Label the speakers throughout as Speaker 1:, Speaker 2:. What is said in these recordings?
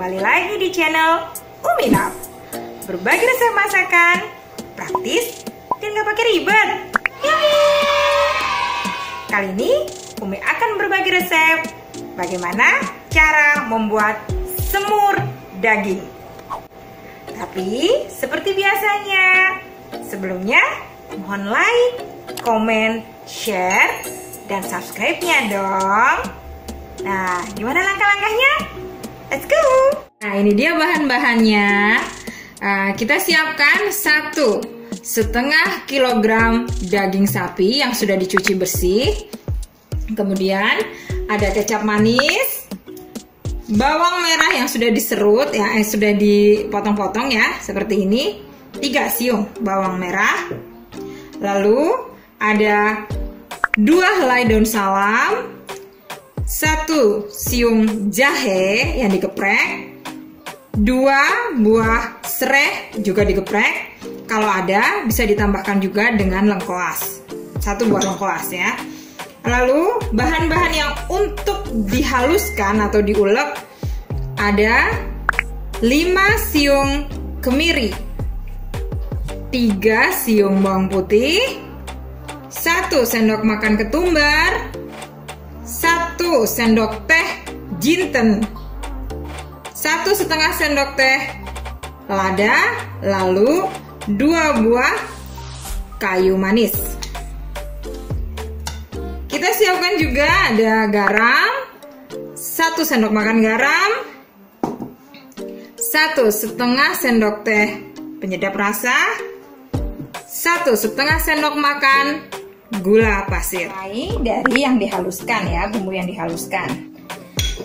Speaker 1: Kembali lagi di channel Umi Naf. Berbagi resep masakan praktis dan gak pakai ribet. Yummy! Kali ini Umi akan berbagi resep bagaimana cara membuat semur daging. Tapi seperti biasanya, sebelumnya mohon like, komen, share, dan subscribe-nya dong. Nah, gimana langkah-langkahnya? Let's go! Nah, ini dia bahan-bahannya. Kita siapkan 1,5 kilogram daging sapi yang sudah dicuci bersih. Kemudian ada kecap manis, bawang merah yang sudah diserut ya, sudah dipotong-potong ya, seperti ini. 3 siung bawang merah. Lalu ada 2 helai daun salam, 1 siung jahe yang digeprek, 2 buah serai juga digeprek. Kalau ada bisa ditambahkan juga dengan lengkoas, 1 buah lengkoas ya. Lalu bahan-bahan yang untuk dihaluskan atau diulek ada 5 siung kemiri, 3 siung bawang putih, 1 sendok makan ketumbar, 1 sendok teh jinten, 1,5 sendok teh lada, lalu 2 buah kayu manis. Kita siapkan juga ada garam, 1 sendok makan garam, 1,5 sendok teh penyedap rasa, 1,5 sendok makan gula pasir. Mulai dari yang dihaluskan ya, bumbu yang dihaluskan.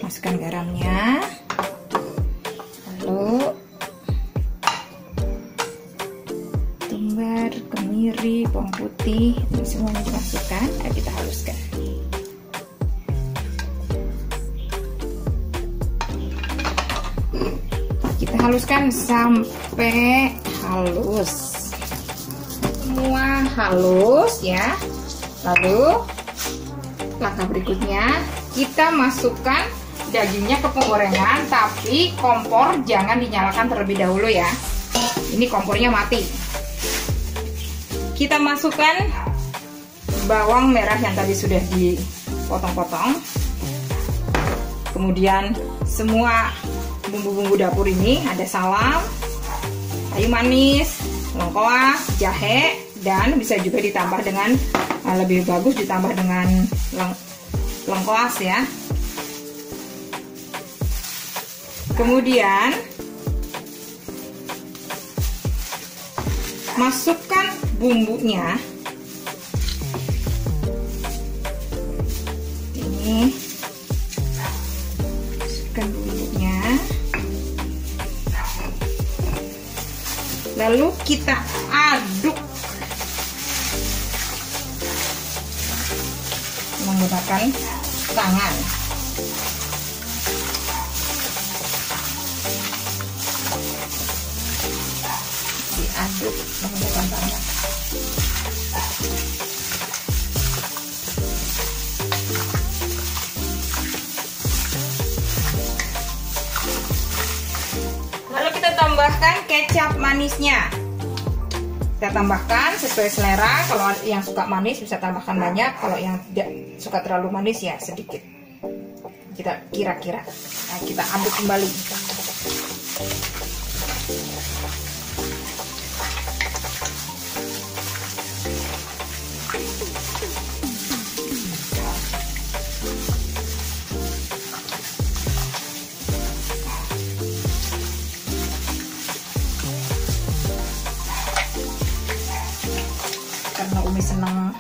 Speaker 1: Masukkan garamnya, lalu ketumbar, kemiri, bawang putih, ini semuanya dimasukkan. Ayo kita haluskan. Kita haluskan sampai halus. Semua halus ya. Lalu langkah berikutnya kita masukkan dagingnya ke penggorengan, tapi kompor jangan dinyalakan terlebih dahulu ya. Ini kompornya mati. Kita masukkan bawang merah yang tadi sudah dipotong-potong. Kemudian semua bumbu-bumbu dapur ini, ada salam, kayu manis, lengkoas, jahe, dan bisa juga ditambah dengan lebih bagus ditambah dengan lengkoas ya. Kemudian masukkan bumbunya. Ini masukkan bumbunya. Lalu kita aduk menggunakan tangan. Diaduk menggunakan tangan. Lalu kita tambahkan kecap manisnya. Kita tambahkan sesuai selera. Kalau yang suka manis bisa tambahkan banyak, kalau yang tidak suka terlalu manis ya sedikit. Kita kira-kira. Nah, kita aduk kembali. Karena Umi seneng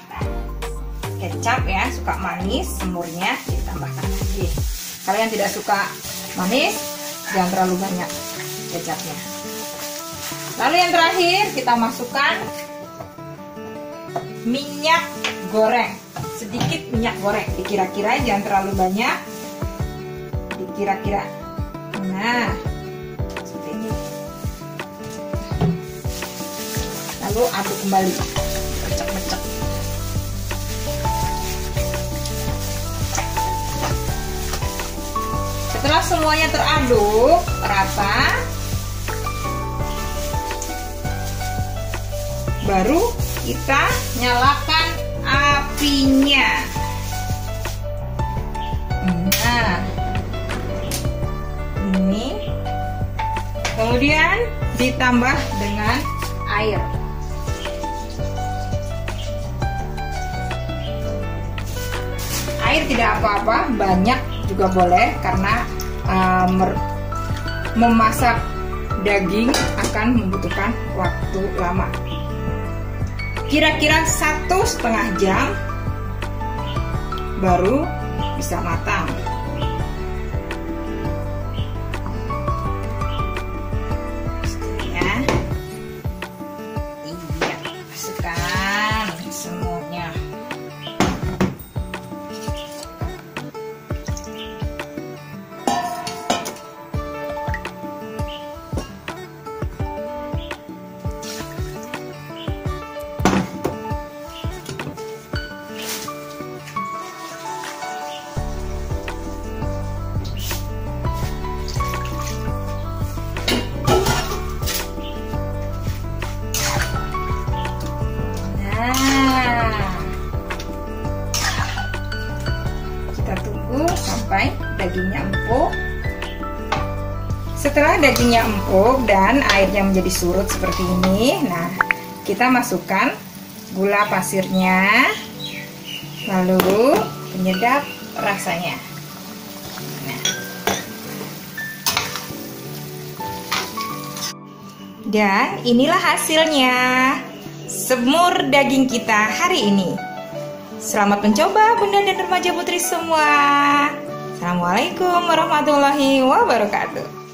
Speaker 1: kecap ya, suka manis, semurnya ditambahkan lagi. Kalau yang tidak suka manis, jangan terlalu banyak kecapnya. Lalu yang terakhir kita masukkan minyak goreng, sedikit minyak goreng, dikira-kira, jangan terlalu banyak, dikira-kira. Nah, seperti ini. Lalu aduk kembali. Becek-becek. Setelah semuanya teraduk rata, baru kita nyalakan apinya. Nah, ini kemudian ditambah dengan air. Air tidak apa-apa, banyak juga boleh karena memasak daging akan membutuhkan waktu lama. Kira-kira 1,5 jam baru bisa matang. Ya. Iya, masukkan semuanya. Kita tunggu sampai dagingnya empuk. Setelah dagingnya empuk dan airnya menjadi surut seperti ini, nah kita masukkan gula pasirnya, lalu penyedap rasanya. Nah. Dan inilah hasilnya, semur daging kita hari ini. Selamat mencoba Bunda dan remaja putri semua. Assalamualaikum warahmatullahi wabarakatuh.